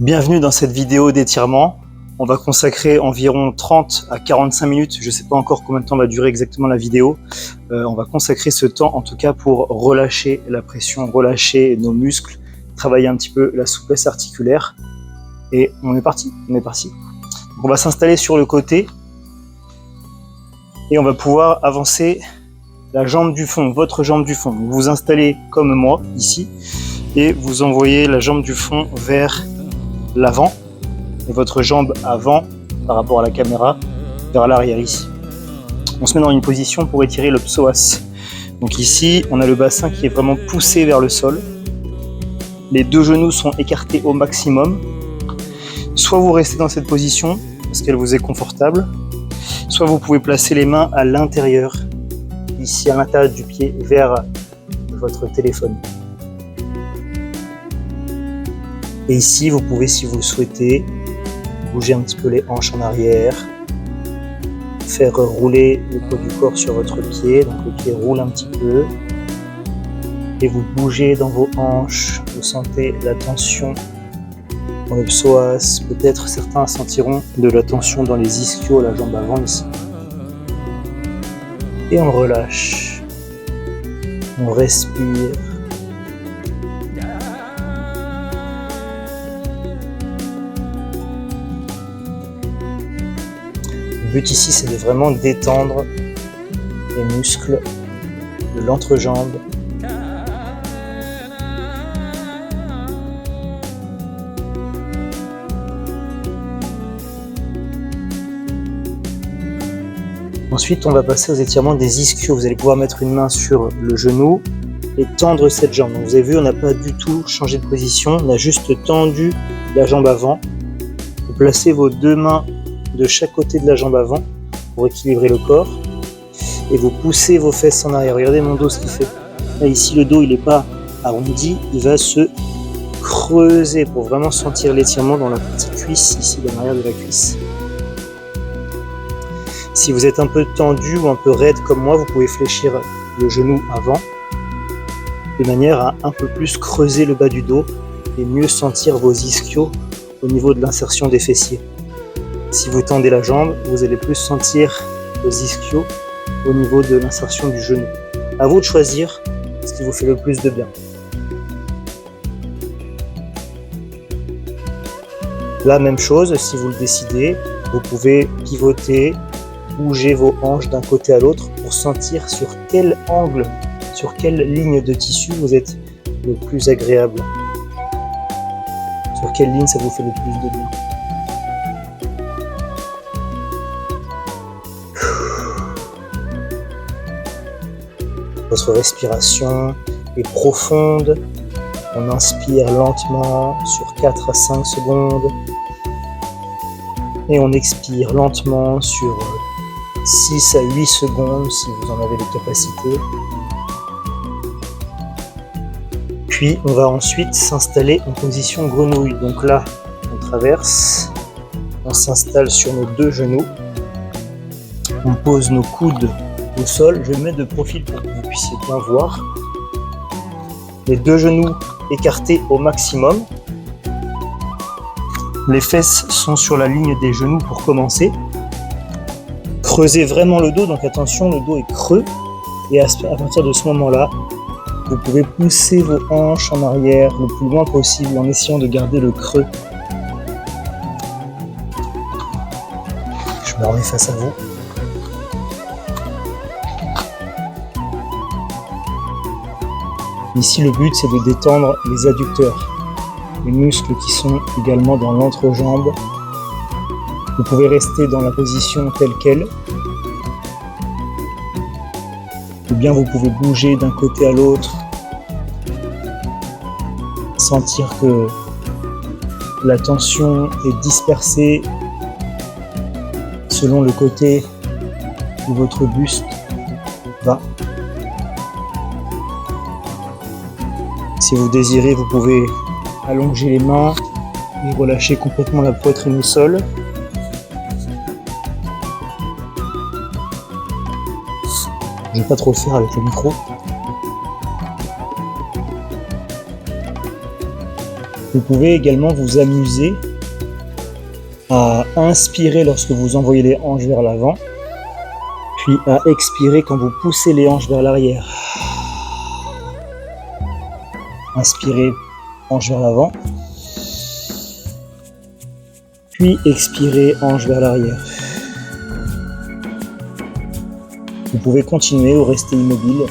Bienvenue dans cette vidéo d'étirement. On va consacrer environ 30 à 45 minutes, je ne sais pas encore combien de temps va durer exactement la vidéo. On va consacrer ce temps en tout cas pour relâcher la pression, relâcher nos muscles, travailler un petit peu la souplesse articulaire. Et on est parti, Donc on va s'installer sur le côté et on va pouvoir avancer la jambe du fond, votre jambe du fond. Vous vous installez comme moi ici et vous envoyez la jambe du fond vers l'avant et votre jambe avant par rapport à la caméra vers l'arrière ici. On se met dans une position pour étirer le psoas. Donc ici, on a le bassin qui est vraiment poussé vers le sol. Les deux genoux sont écartés au maximum. Soit vous restez dans cette position parce qu'elle vous est confortable, soit vous pouvez placer les mains à l'intérieur, ici à l'intérieur du pied, vers votre téléphone. Et ici, vous pouvez, si vous le souhaitez, bouger un petit peu les hanches en arrière, faire rouler le poids du corps sur votre pied, donc le pied roule un petit peu, et vous bougez dans vos hanches, vous sentez la tension dans le psoas, peut-être certains sentiront de la tension dans les ischios, la jambe avant ici. Et on relâche, on respire. Le but ici, c'est de vraiment détendre les muscles de l'entrejambe. Ensuite, on va passer aux étirements des ischios. Vous allez pouvoir mettre une main sur le genou et tendre cette jambe. Donc, vous avez vu, on n'a pas du tout changé de position. On a juste tendu la jambe avant. Vous placez vos deux mains de chaque côté de la jambe avant pour équilibrer le corps et vous poussez vos fesses en arrière. Regardez mon dos ce qu'il fait. Là ici le dos il n'est pas arrondi, il va se creuser pour vraiment sentir l'étirement dans la petite cuisse ici, dans l'arrière de la cuisse. Si vous êtes un peu tendu ou un peu raide comme moi, vous pouvez fléchir le genou avant de manière à un peu plus creuser le bas du dos et mieux sentir vos ischios au niveau de l'insertion des fessiers. Si vous tendez la jambe, vous allez plus sentir vos ischios au niveau de l'insertion du genou. À vous de choisir ce qui vous fait le plus de bien. La même chose, si vous le décidez, vous pouvez pivoter, bouger vos hanches d'un côté à l'autre pour sentir sur quel angle, sur quelle ligne de tissu vous êtes le plus agréable. Sur quelle ligne ça vous fait le plus de bien. Votre respiration est profonde. On inspire lentement sur 4 à 5 secondes. Et on expire lentement sur 6 à 8 secondes si vous en avez les capacités. Puis on va ensuite s'installer en position grenouille. Donc là, on traverse. On s'installe sur nos deux genoux. On pose nos coudes au sol. Je vais me mettre de profil pour que vous puissiez bien voir. Les deux genoux écartés au maximum. Les fesses sont sur la ligne des genoux pour commencer. Creusez vraiment le dos, donc attention, le dos est creux. Et à partir de ce moment-là, vous pouvez pousser vos hanches en arrière le plus loin possible en essayant de garder le creux. Je me remets face à vous. Ici, le but, c'est de détendre les adducteurs, les muscles qui sont également dans l'entrejambe. Vous pouvez rester dans la position telle qu'elle, ou bien vous pouvez bouger d'un côté à l'autre, sentir que la tension est dispersée selon le côté où votre buste va. Si vous désirez, vous pouvez allonger les mains et relâcher complètement la poitrine au sol. Je ne vais pas trop le faire avec le micro. Vous pouvez également vous amuser à inspirer lorsque vous envoyez les hanches vers l'avant, puis à expirer quand vous poussez les hanches vers l'arrière. Inspirez, hanches vers l'avant, puis expirez, hanches vers l'arrière. Vous pouvez continuer ou rester immobile.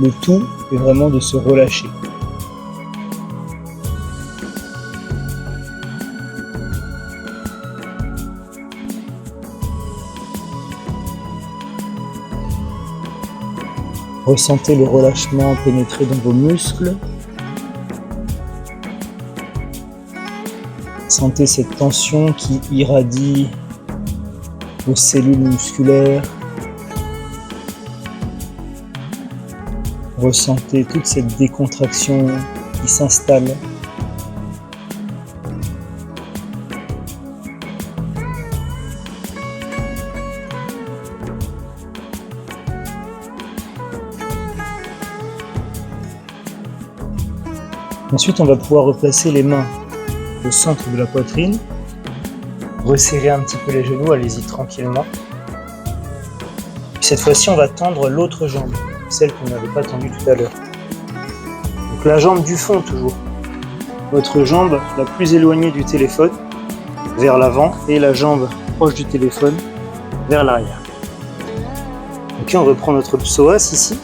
Le tout est vraiment de se relâcher. Ressentez le relâchement pénétrer dans vos muscles. Sentez cette tension qui irradie vos cellules musculaires. Ressentez toute cette décontraction qui s'installe. Ensuite, on va pouvoir replacer les mains au centre de la poitrine. Resserrer un petit peu les genoux, allez-y tranquillement. Cette fois-ci, on va tendre l'autre jambe, celle qu'on n'avait pas tendue tout à l'heure. Donc la jambe du fond toujours. Votre jambe la plus éloignée du téléphone vers l'avant et la jambe proche du téléphone vers l'arrière. Ok, on reprend notre psoas ici.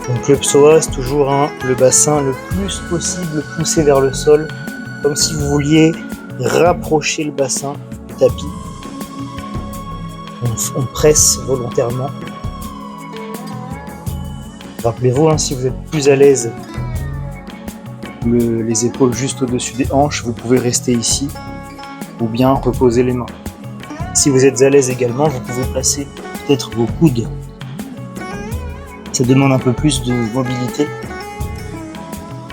Donc le psoas, toujours le bassin le plus possible poussé vers le sol, comme si vous vouliez rapprocher le bassin du tapis. On presse volontairement. Rappelez-vous, si vous êtes plus à l'aise, les épaules juste au-dessus des hanches, vous pouvez rester ici ou bien reposer les mains. Si vous êtes à l'aise également, vous pouvez placer peut-être vos coudes. Ça demande un peu plus de mobilité.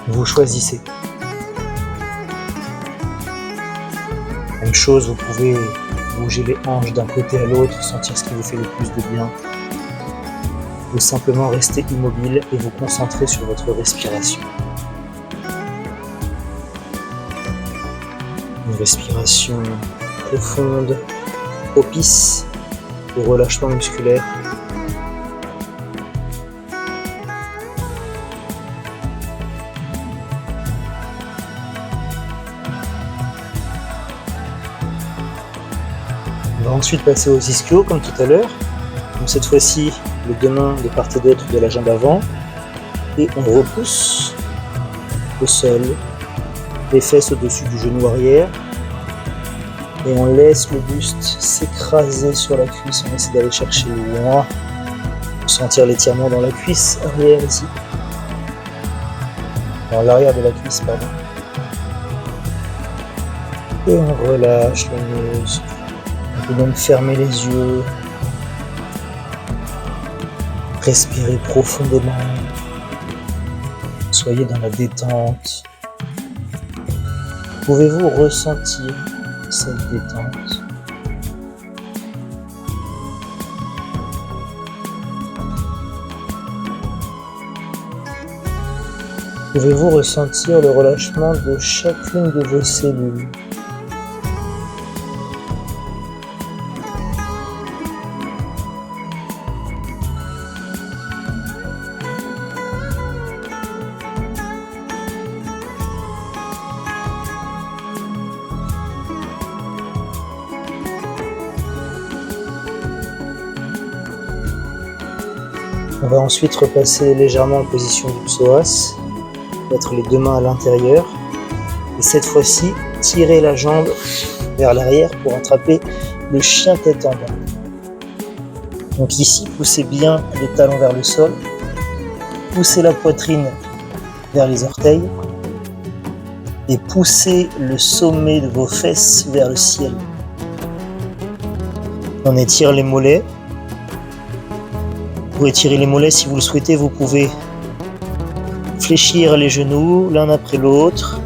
Vous choisissez. Même chose, vous pouvez bouger les hanches d'un côté à l'autre, sentir ce qui vous fait le plus de bien. Ou simplement rester immobile et vous concentrer sur votre respiration. Une respiration profonde, propice au relâchement musculaire. On va ensuite passer aux ischios comme tout à l'heure. Donc cette fois-ci, les deux mains de part et d'autre de la jambe avant. Et on repousse au sol, les fesses au-dessus du genou arrière. Et on laisse le buste s'écraser sur la cuisse. On essaie d'aller chercher loin. Sentir l'étirement dans la cuisse arrière ici. Dans l'arrière de la cuisse, pardon. Et on relâche le muscle. On peut donc fermer les yeux, respirer profondément, soyez dans la détente. Pouvez-vous ressentir cette détente? Pouvez-vous ressentir le relâchement de chacune de vos cellules? On va ensuite repasser légèrement en position du psoas, mettre les deux mains à l'intérieur et cette fois-ci tirer la jambe vers l'arrière pour attraper le chien tête en bas. Donc ici, poussez bien les talons vers le sol, poussez la poitrine vers les orteils et poussez le sommet de vos fesses vers le ciel. On étire les mollets. Vous pouvez étirer les mollets si vous le souhaitez, vous pouvez fléchir les genoux l'un après l'autre,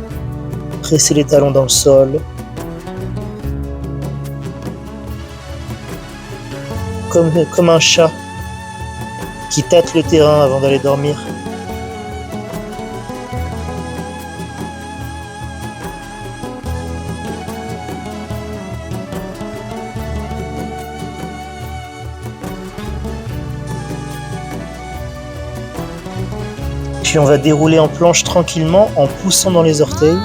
presser les talons dans le sol, comme un chat qui tâtent le terrain avant d'aller dormir. Puis on va dérouler en planche tranquillement en poussant dans les orteils,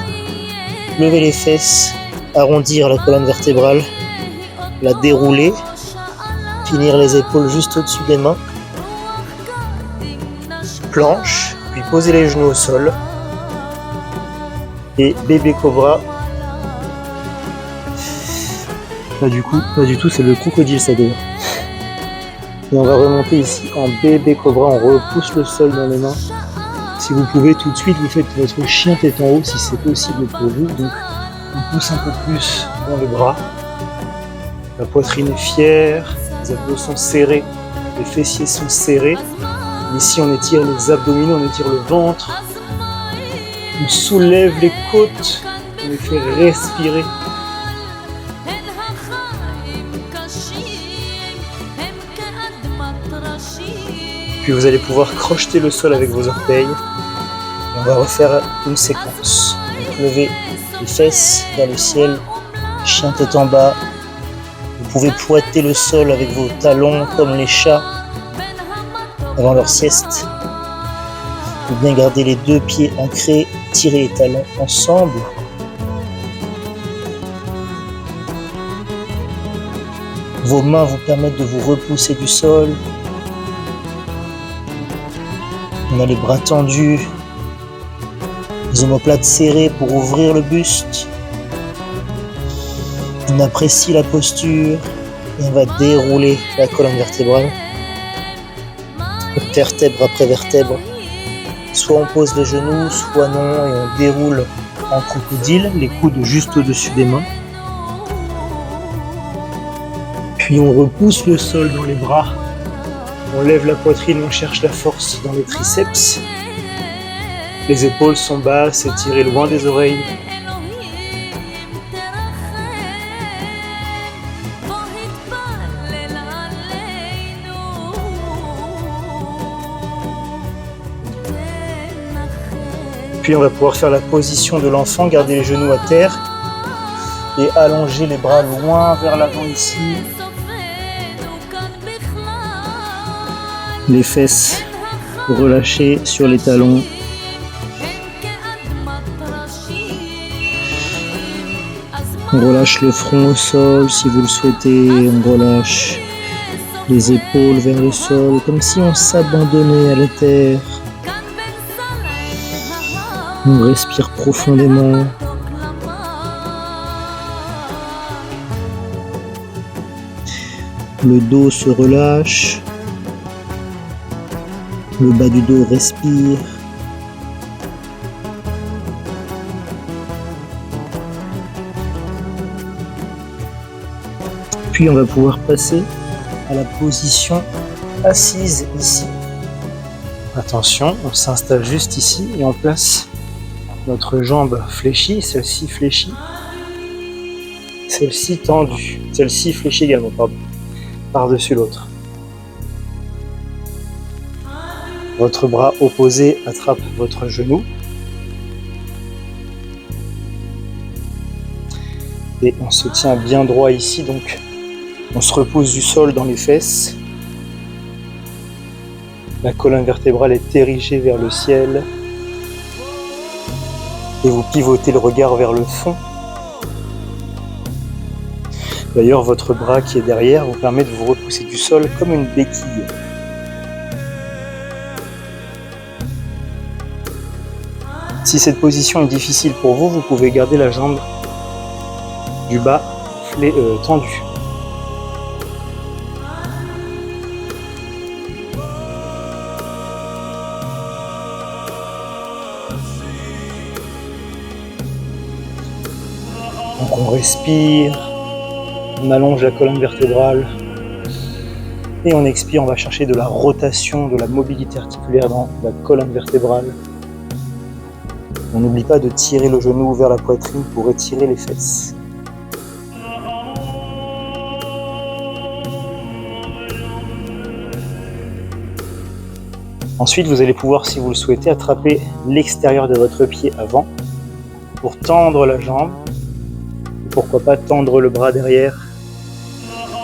lever les fesses, arrondir la colonne vertébrale, la dérouler, finir les épaules juste au-dessus des mains, planche, puis poser les genoux au sol, et bébé cobra. Pas du tout, c'est le crocodile ça d'ailleurs. Et on va remonter ici en bébé cobra, on repousse le sol dans les mains. Si vous pouvez tout de suite, vous faites votre chien tête en haut si c'est possible pour vous. Donc on pousse un peu plus dans les bras. La poitrine est fière, les abdos sont serrés, les fessiers sont serrés. Ici on étire les abdominaux, on étire le ventre. On soulève les côtes, on les fait respirer. Puis vous allez pouvoir crocheter le sol avec vos orteils. Et on va refaire une séquence. Donc levez les fesses vers le ciel, chien tête en bas. Vous pouvez pointer le sol avec vos talons comme les chats avant leur sieste. Vous bien garder les deux pieds ancrés, tirer les talons ensemble. Vos mains vous permettent de vous repousser du sol. On a les bras tendus, les omoplates serrées pour ouvrir le buste. On apprécie la posture et on va dérouler la colonne vertébrale, vertèbre après vertèbre. Soit on pose les genoux, soit non, et on déroule en crocodile, les coudes juste au-dessus des mains. Puis on repousse le sol dans les bras. On lève la poitrine, on cherche la force dans les triceps. Les épaules sont basses, étirées loin des oreilles. Puis on va pouvoir faire la position de l'enfant, garder les genoux à terre et allonger les bras loin vers l'avant ici. Les fesses relâchées sur les talons. On relâche le front au sol si vous le souhaitez. On relâche les épaules vers le sol, comme si on s'abandonnait à la terre. On respire profondément. Le dos se relâche. Le bas du dos respire. Puis on va pouvoir passer à la position assise ici. Attention, on s'installe juste ici et on place notre jambe fléchie, celle-ci fléchie, celle-ci tendue, celle-ci fléchie également, par-dessus l'autre. Votre bras opposé attrape votre genou. Et on se tient bien droit ici, donc on se repose du sol dans les fesses. La colonne vertébrale est érigée vers le ciel. Et vous pivotez le regard vers le fond. D'ailleurs, votre bras qui est derrière vous permet de vous repousser du sol comme une béquille. Si cette position est difficile pour vous, vous pouvez garder la jambe du bas tendue. Donc on respire, on allonge la colonne vertébrale et on expire, on va chercher de la rotation, de la mobilité articulaire dans la colonne vertébrale. On n'oublie pas de tirer le genou vers la poitrine pour étirer les fesses. Ensuite, vous allez pouvoir, si vous le souhaitez, attraper l'extérieur de votre pied avant pour tendre la jambe. Et pourquoi pas tendre le bras derrière.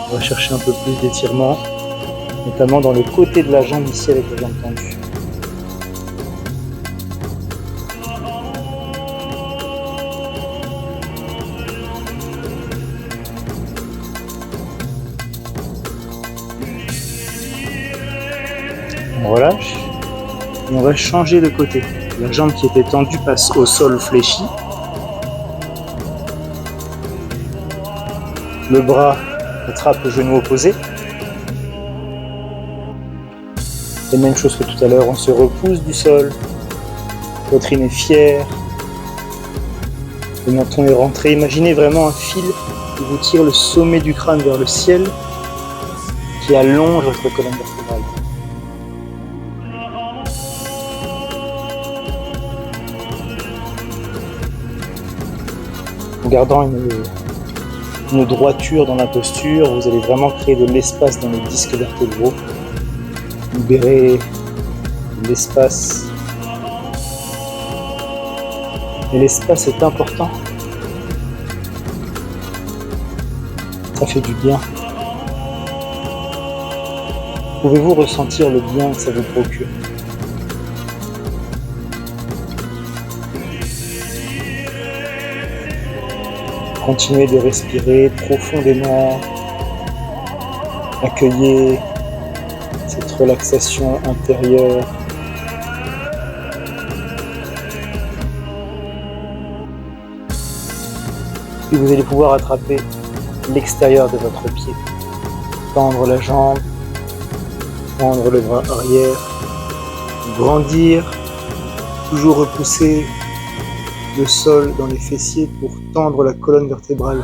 On va chercher un peu plus d'étirement, notamment dans le côté de la jambe ici avec la jambe tendue. On relâche et on va changer de côté. La jambe qui était tendue passe au sol fléchi. Le bras attrape le genou opposé. Et même chose que tout à l'heure, on se repousse du sol. Poitrine est fière. Le menton est rentré. Imaginez vraiment un fil qui vous tire le sommet du crâne vers le ciel, qui allonge votre colonne vertébrale. En gardant une droiture dans la posture, vous allez vraiment créer de l'espace dans les disques vertébraux. Libérer l'espace. Et l'espace est important. Ça fait du bien. Pouvez-vous ressentir le bien que ça vous procure ? Continuez de respirer profondément. Accueillez cette relaxation intérieure. Puis vous allez pouvoir attraper l'extérieur de votre pied. Tendre la jambe, tendre le bras arrière, grandir, toujours repousser le sol dans les fessiers pour tendre la colonne vertébrale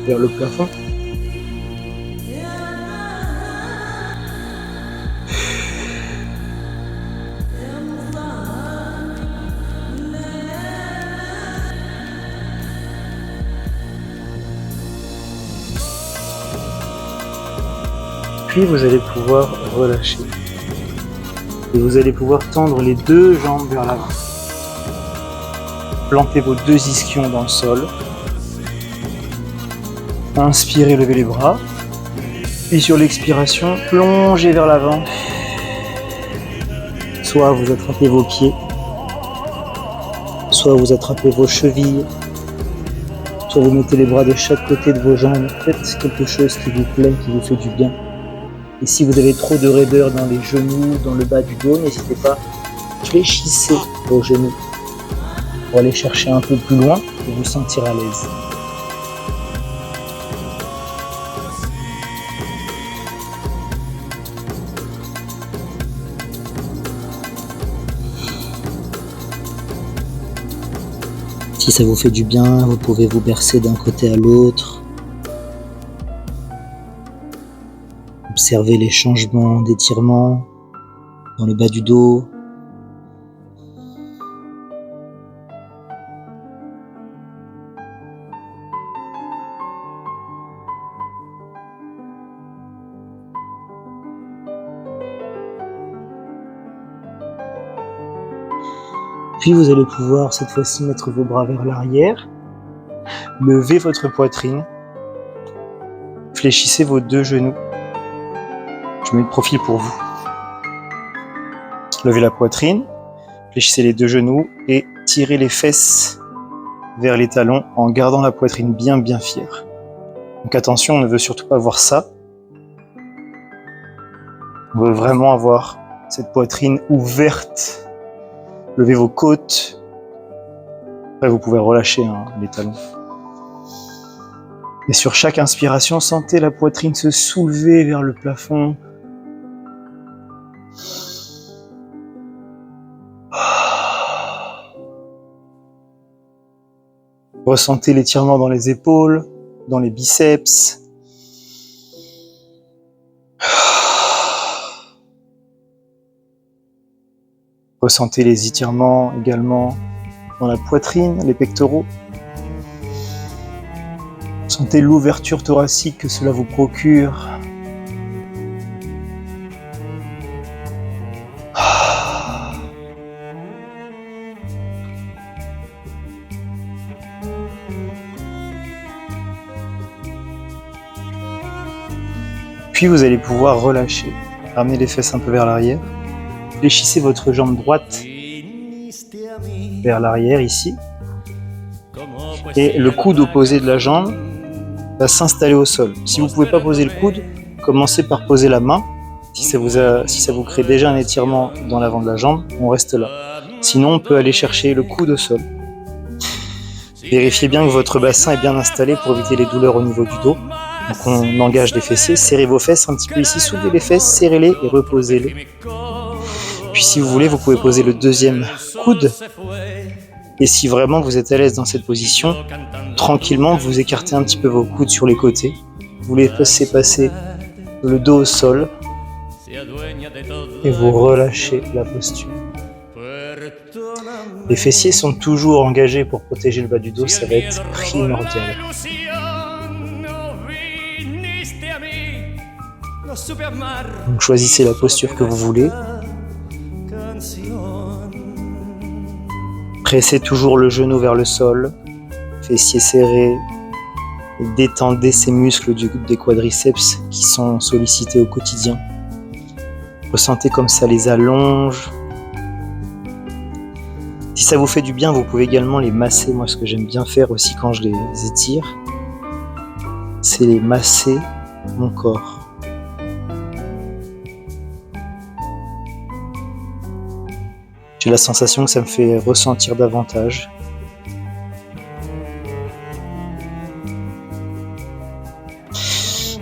vers le plafond. Puis vous allez pouvoir relâcher. Et vous allez pouvoir tendre les deux jambes vers l'avant. Plantez vos deux ischions dans le sol. Inspirez, levez les bras. Puis sur l'expiration, plongez vers l'avant. Soit vous attrapez vos pieds, soit vous attrapez vos chevilles, soit vous mettez les bras de chaque côté de vos jambes. Faites quelque chose qui vous plaît, qui vous fait du bien. Et si vous avez trop de raideur dans les genoux, dans le bas du dos, n'hésitez pas, fléchissez vos genoux pour aller chercher un peu plus loin et vous sentir à l'aise. Si ça vous fait du bien, vous pouvez vous bercer d'un côté à l'autre. Observez les changements d'étirement dans le bas du dos. Puis vous allez pouvoir cette fois-ci mettre vos bras vers l'arrière, lever votre poitrine, fléchissez vos deux genoux. Je mets le profil pour vous. Levez la poitrine, fléchissez les deux genoux et tirez les fesses vers les talons en gardant la poitrine bien fière. Donc attention, on ne veut surtout pas voir ça. On veut vraiment avoir cette poitrine ouverte. Levez vos côtes. Après, vous pouvez relâcher les talons. Et sur chaque inspiration, sentez la poitrine se soulever vers le plafond. Ressentez l'étirement dans les épaules, dans les biceps. Ressentez les étirements également dans la poitrine, les pectoraux. Sentez l'ouverture thoracique que cela vous procure. Puis vous allez pouvoir relâcher, ramener les fesses un peu vers l'arrière. Fléchissez votre jambe droite vers l'arrière ici. Et le coude opposé de la jambe va s'installer au sol. Si vous ne pouvez pas poser le coude, commencez par poser la main. Si ça vous crée déjà un étirement dans l'avant de la jambe, on reste là. Sinon, on peut aller chercher le coude au sol. Vérifiez bien que votre bassin est bien installé pour éviter les douleurs au niveau du dos. Donc on engage les fessiers, serrez vos fesses un petit peu ici, soulevez les fesses, serrez-les et reposez-les. Puis si vous voulez, vous pouvez poser le deuxième coude. Et si vraiment vous êtes à l'aise dans cette position, tranquillement, vous écartez un petit peu vos coudes sur les côtés. Vous les laissez passer le dos au sol et vous relâchez la posture. Les fessiers sont toujours engagés pour protéger le bas du dos, ça va être primordial. Donc choisissez la posture que vous voulez. Pressez toujours le genou vers le sol, fessiers serrés, et détendez ces muscles des quadriceps qui sont sollicités au quotidien. Ressentez comme ça les allonge. Si ça vous fait du bien, vous pouvez également les masser. Moi, ce que j'aime bien faire aussi quand je les étire, c'est les masser mon corps. J'ai la sensation que ça me fait ressentir davantage.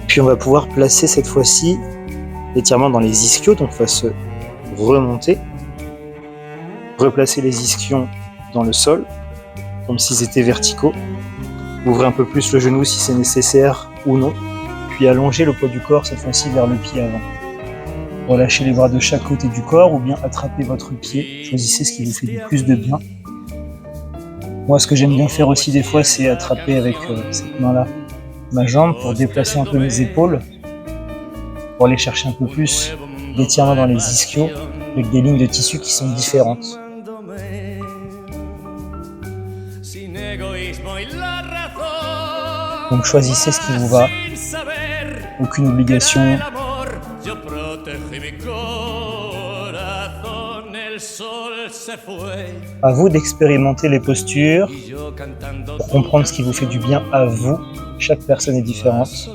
Puis on va pouvoir placer cette fois-ci l'étirement dans les ischios, donc on va se remonter, replacer les ischions dans le sol, comme s'ils étaient verticaux. Ouvrez un peu plus le genou si c'est nécessaire ou non, puis allongez le poids du corps cette fois-ci vers le pied avant. Relâchez les bras de chaque côté du corps ou bien attrapez votre pied. Choisissez ce qui vous fait le plus de bien. Moi, ce que j'aime bien faire aussi des fois, c'est attraper avec cette main-là ma jambe pour déplacer un peu mes épaules, pour aller chercher un peu plus d'étirement dans les ischios avec des lignes de tissu qui sont différentes. Donc choisissez ce qui vous va. Aucune obligation. À vous d'expérimenter les postures pour comprendre ce qui vous fait du bien à vous. Chaque personne est différente.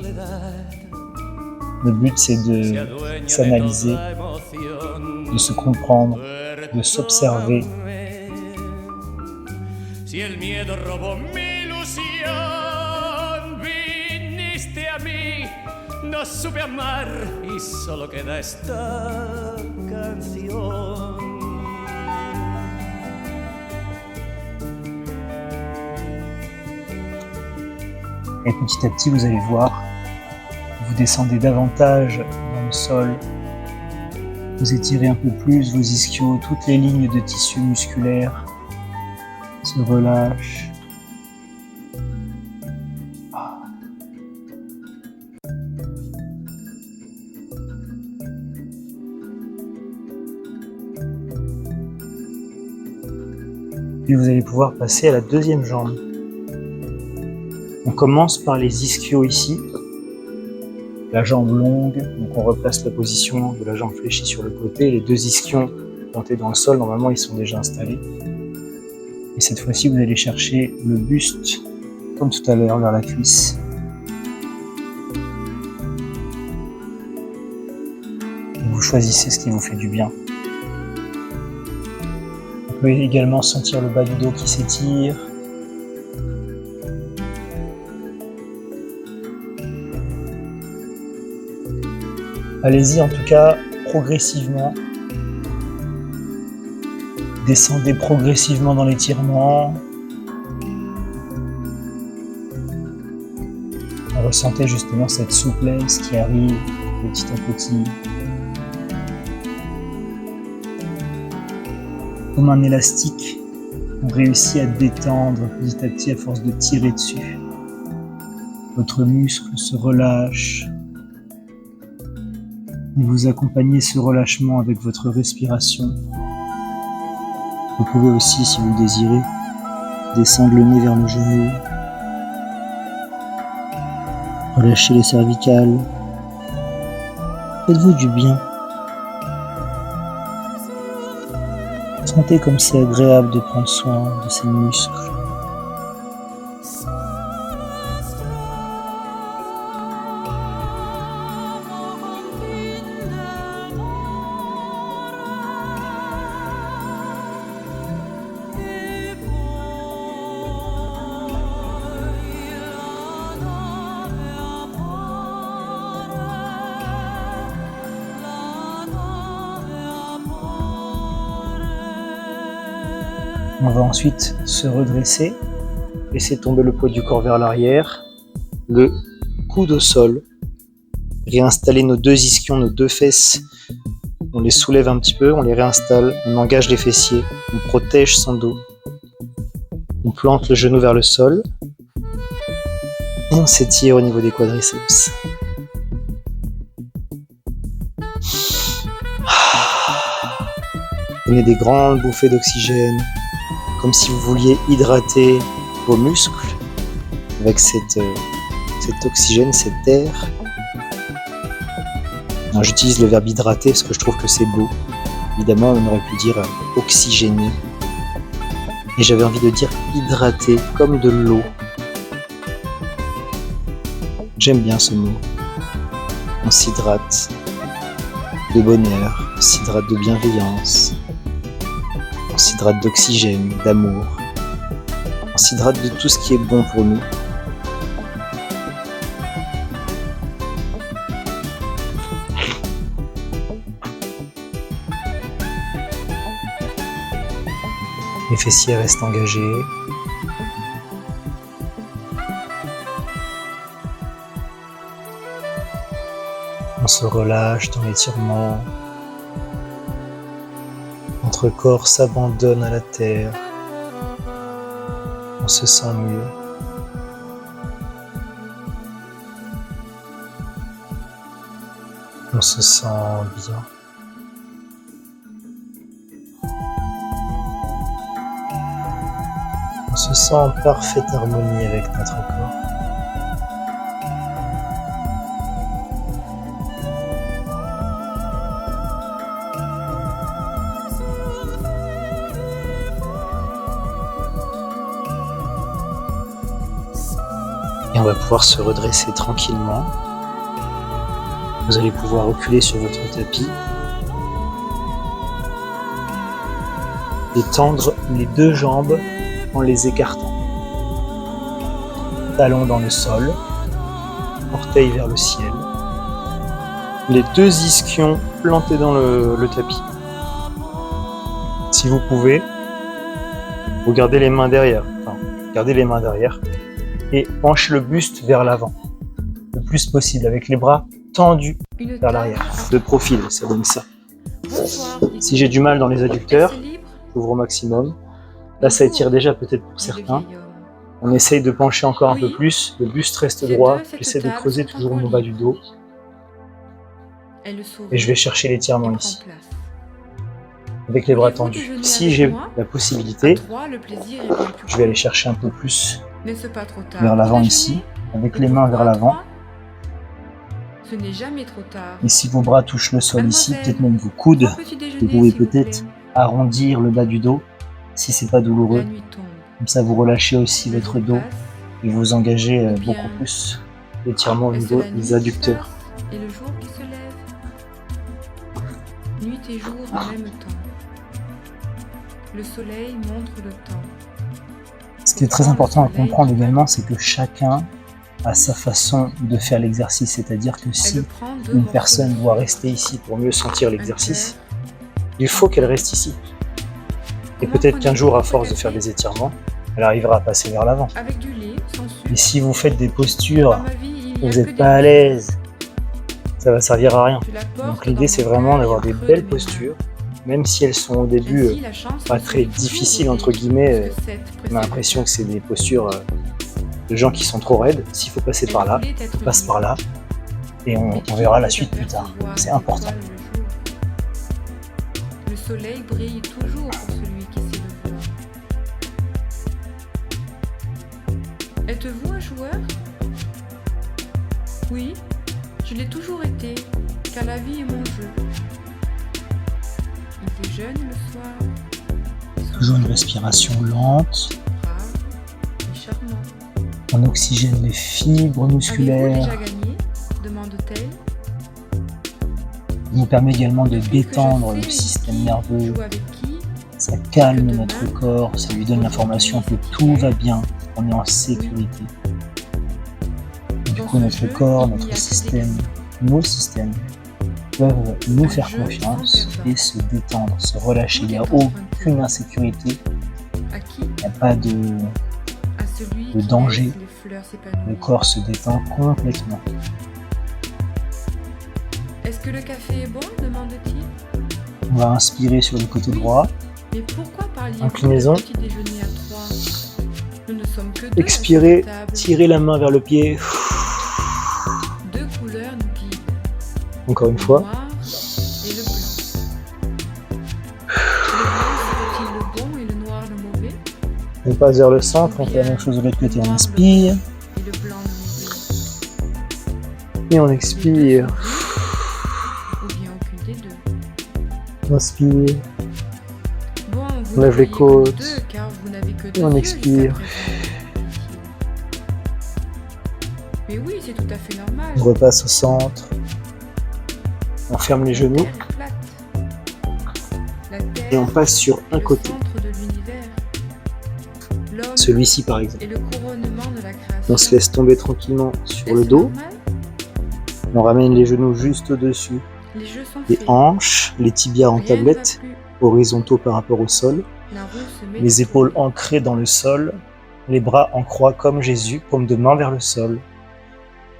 Le but, c'est de s'analyser, de se comprendre, de s'observer. No supe amar y solo queda esta canción. Et petit à petit, vous allez voir, vous descendez davantage dans le sol, vous étirez un peu plus vos ischios, toutes les lignes de tissu musculaire se relâchent. Puis vous allez pouvoir passer à la deuxième jambe. On commence par les ischios ici, la jambe longue, donc on replace la position de la jambe fléchie sur le côté, les deux ischions plantés dans le sol, normalement ils sont déjà installés. Et cette fois-ci vous allez chercher le buste, comme tout à l'heure, vers la cuisse. Et vous choisissez ce qui vous fait du bien. Vous pouvez également sentir le bas du dos qui s'étire. Allez-y en tout cas progressivement. Descendez progressivement dans l'étirement. Ressentez justement cette souplesse qui arrive petit à petit. Comme un élastique, on réussit à détendre petit à petit à force de tirer dessus. Votre muscle se relâche. Et vous accompagnez ce relâchement avec votre respiration. Vous pouvez aussi, si vous le désirez, descendre le nez vers le genou. Relâchez les cervicales. Faites-vous du bien. Sentez comme c'est agréable de prendre soin de ces muscles. On va ensuite se redresser, laisser tomber le poids du corps vers l'arrière, le coude au sol, réinstaller nos deux ischions, nos deux fesses, on les soulève un petit peu, on les réinstalle, on engage les fessiers, on protège son dos, on plante le genou vers le sol et on s'étire au niveau des quadriceps. Prenez des grandes bouffées d'oxygène, comme si vous vouliez hydrater vos muscles avec cet oxygène, cet air. Alors, j'utilise le verbe hydrater parce que je trouve que c'est beau. Évidemment, on aurait pu dire oxygéner. Et j'avais envie de dire hydrater, comme de l'eau. J'aime bien ce mot. On s'hydrate de bonheur, on s'hydrate de bienveillance. On s'hydrate d'oxygène, d'amour. On s'hydrate de tout ce qui est bon pour nous. Les fessiers restent engagés. On se relâche dans l'étirement. Notre corps s'abandonne à la terre. On se sent mieux. On se sent bien. On se sent en parfaite harmonie avec notre corps. Et on va pouvoir se redresser tranquillement. Vous allez pouvoir reculer sur votre tapis. Et tendre les deux jambes en les écartant. Talons dans le sol, orteils vers le ciel. Les deux ischions plantés dans le tapis. Si vous pouvez, vous gardez les mains derrière. Enfin, gardez les mains derrière et penchez le buste vers l'avant. Le plus possible, avec les bras tendus vers l'arrière. De profil, ça donne ça. Si j'ai du mal dans les adducteurs, j'ouvre au maximum. Là, ça étire déjà peut-être pour certains. On essaye de pencher encore un peu plus. Le buste reste droit. J'essaie de creuser toujours le bas du dos. Et je vais chercher l'étirement ici. Avec les bras tendus. Si j'ai la possibilité, je vais aller chercher un peu plus vers l'avant ici. Avec les mains vers l'avant. Et si vos bras touchent le sol ici, peut-être même vos coudes, vous pouvez peut-être arrondir le bas du dos. Si c'est pas douloureux, comme ça vous relâchez aussi votre dos et vous engagez beaucoup plus l'étirement au niveau des adducteurs. Et le jour qui se lève, nuit et jour en même temps. Le soleil montre le temps. Ce qui est très important à comprendre également, c'est que chacun a sa façon de faire l'exercice, c'est-à-dire que si une personne doit rester ici pour mieux sentir l'exercice, il faut qu'elle reste ici. Et peut-être qu'un jour, à force de faire des étirements, elle arrivera à passer vers l'avant. Et si vous faites des postures où vous n'êtes pas à l'aise, ça va servir à rien. Donc l'idée, c'est vraiment d'avoir des belles postures, même si elles sont au début pas très difficiles, entre guillemets. On a l'impression que c'est des postures de gens qui sont trop raides. S'il faut passer par là, on passe par là. Et on verra la suite plus tard. C'est important. Le soleil brille toujours pour celui qui sait le voir. Êtes-vous un joueur ? Oui, je l'ai toujours été. car la vie est mon jeu. Il déjeune le soir. Toujours une respiration lente. Brave et charmant. On oxygène les fibres Avez-vous musculaires. déjà gagné demande-t-elle. Il nous permet également de Depuis que détendre je le sais système qui nerveux. joue avec qui, Ça calme notre corps, ça lui donne l'information que tout va bien, qu'on est en sécurité. Du coup, notre corps, notre système, nos systèmes peuvent nous faire confiance et se détendre, se relâcher. Il n'y a aucune insécurité, à qui? il n'y a pas de... À celui Le qui danger. laisse les fleurs s'épanouir. Le corps se détend complètement. Est-ce que le café est bon demande-t-il. On va inspirer sur le côté droit, Mais pourquoi parliez-vous Inclinaison. de petit déjeuner à 3? Nous ne sommes que deux expirez, à cette table. tirez la main vers le pied. Deux couleurs nous guident. Encore une Le fois. noir et le blanc. Le blanc serait-il le bon et le noir le mauvais? On passe vers le centre, on fait la même chose de l'autre côté. On inspire Et le blanc le mauvais. et on Les deux expire. sont vrais, ou bien aucune des deux. Inspire. Bon, vous On lève ne les voyez que côtes. deux, car vous n'avez que deux Et on yeux expire. jusqu'à présent. Mais oui, c'est tout à fait normal. On repasse au centre. On ferme les genoux La Terre est plate. La Terre et on passe sur est un le côté. centre de l'univers. L'homme Celui-ci par exemple. est le couronnement de la création. On se laisse tomber tranquillement sur le Est-ce dos. normal? On ramène les genoux juste au-dessus Les jeux sont des faits. hanches, les tibias en Rien ne va tablette, plus. horizontaux par rapport au sol. La roue se met Les à épaules tourner. ancrées dans le sol, les bras en croix comme Jésus, paume de main vers le sol.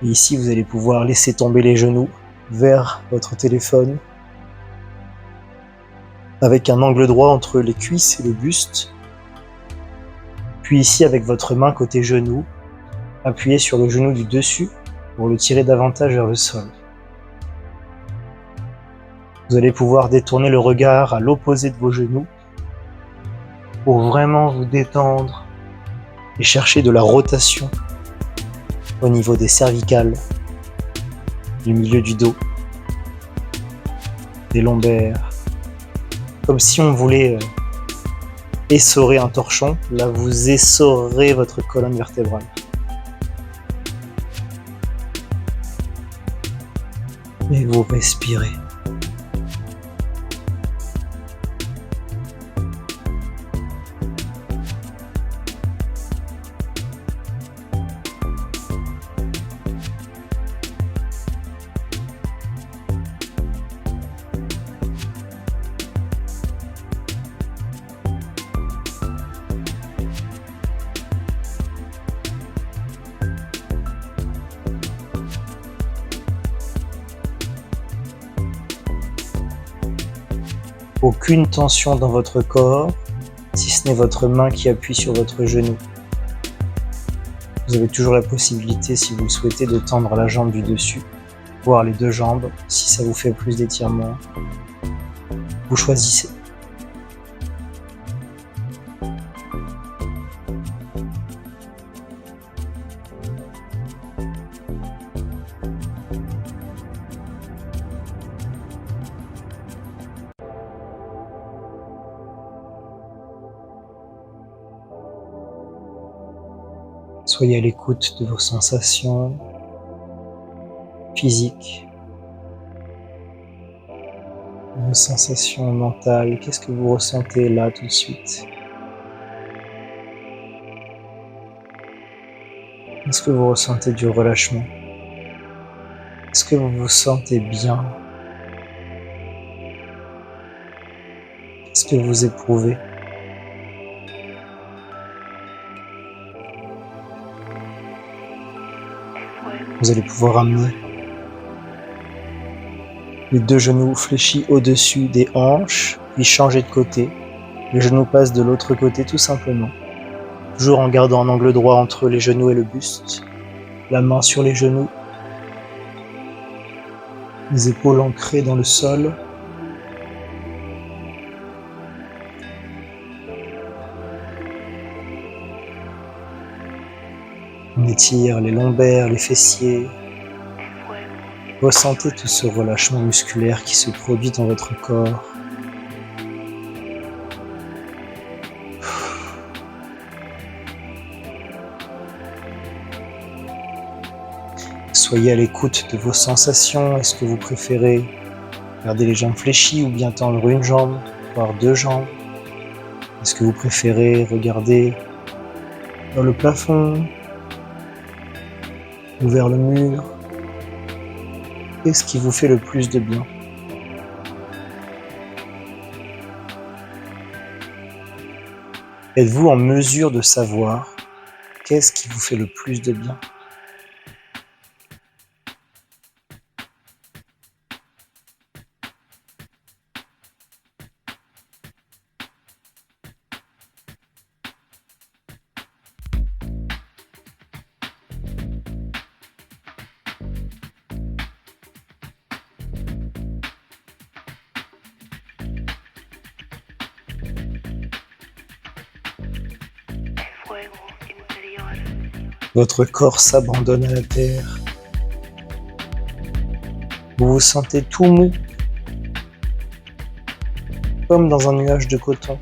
Et ici, vous allez pouvoir laisser tomber les genoux vers votre téléphone, avec un angle droit entre les cuisses et le buste. Puis ici, avec votre main côté genou, appuyez sur le genou du dessus pour le tirer davantage vers le sol. Vous allez pouvoir détourner le regard à l'opposé de vos genoux pour vraiment vous détendre et chercher de la rotation au niveau des cervicales, du milieu du dos, des lombaires, comme si on voulait essorer un torchon. Là, vous essorez votre colonne vertébrale. Et vous respirez. Aucune tension dans votre corps, si ce n'est votre main qui appuie sur votre genou. Vous avez toujours la possibilité, si vous le souhaitez, de tendre la jambe du dessus, voire les deux jambes, si ça vous fait plus d'étirement. Vous choisissez. Soyez à l'écoute de vos sensations physiques, vos sensations mentales. Qu'est-ce que vous ressentez là tout de suite? Est-ce que vous ressentez du relâchement? Est-ce que vous vous sentez bien? Qu'est-ce que vous éprouvez? Vous allez pouvoir amener les deux genoux fléchis au-dessus des hanches, puis changer de côté. Les genoux passent de l'autre côté tout simplement. Toujours en gardant un angle droit entre les genoux et le buste. La main sur les genoux. Les épaules ancrées dans le sol. On étire les lombaires, les fessiers. Ressentez tout ce relâchement musculaire qui se produit dans votre corps. Soyez à l'écoute de vos sensations. Est-ce que vous préférez garder les jambes fléchies ou bien tendre une jambe, voire deux jambes? Est-ce que vous préférez regarder vers le plafond ou vers le mur? Qu'est-ce qui vous fait le plus de bien? Êtes-vous en mesure de savoir qu'est-ce qui vous fait le plus de bien? Votre corps s'abandonne à la terre. Vous vous sentez tout mou, comme dans un nuage de coton.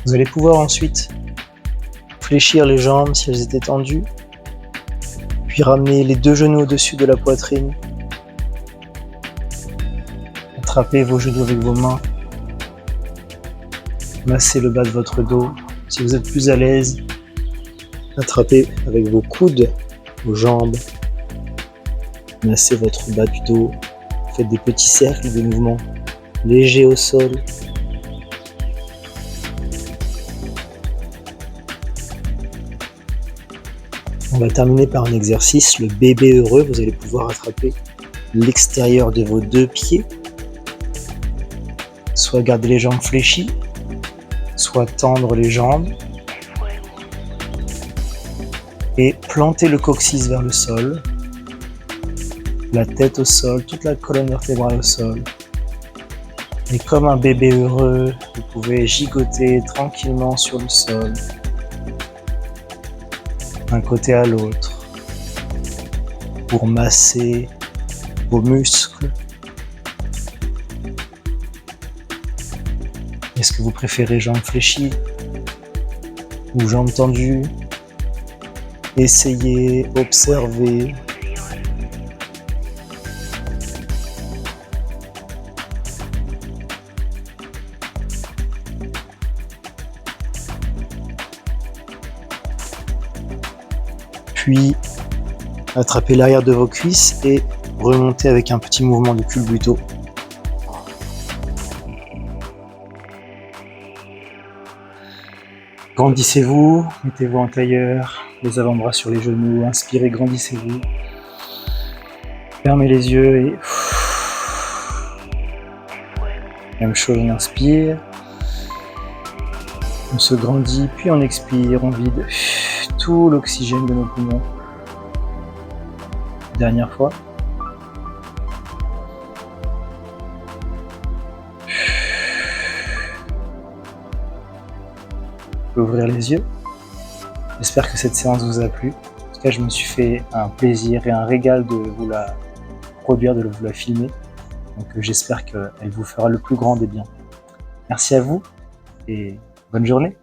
Vous allez pouvoir ensuite fléchir les jambes si elles étaient tendues, puis ramener les deux genoux au-dessus de la poitrine. Attrapez vos genoux avec vos mains. Massez le bas de votre dos. Si vous êtes plus à l'aise, attrapez avec vos coudes vos jambes. Massez votre bas du dos. Faites des petits cercles de mouvements légers au sol. On va terminer par un exercice, le bébé heureux. Vous allez pouvoir attraper l'extérieur de vos deux pieds. Soit garder les jambes fléchies, soit tendre les jambes. Et planter le coccyx vers le sol. La tête au sol, toute la colonne vertébrale au sol. Et comme un bébé heureux, vous pouvez gigoter tranquillement sur le sol. D'un côté à l'autre, pour masser vos muscles. Est-ce que vous préférez jambes fléchies ou jambes tendues? Essayez, observez. Puis, attrapez l'arrière de vos cuisses et remontez avec un petit mouvement de culbuto. Grandissez-vous, mettez-vous en tailleur, les avant-bras sur les genoux, inspirez, grandissez-vous. Fermez les yeux et... Même chose, on inspire. On se grandit, puis on expire, on vide tout l'oxygène de nos poumons. Dernière fois. Vous pouvez ouvrir les yeux. J'espère que cette séance vous a plu. En tout cas, je me suis fait un plaisir et un régal de vous la produire, de vous la filmer. Donc j'espère qu'elle vous fera le plus grand des biens. Merci à vous et bonne journée.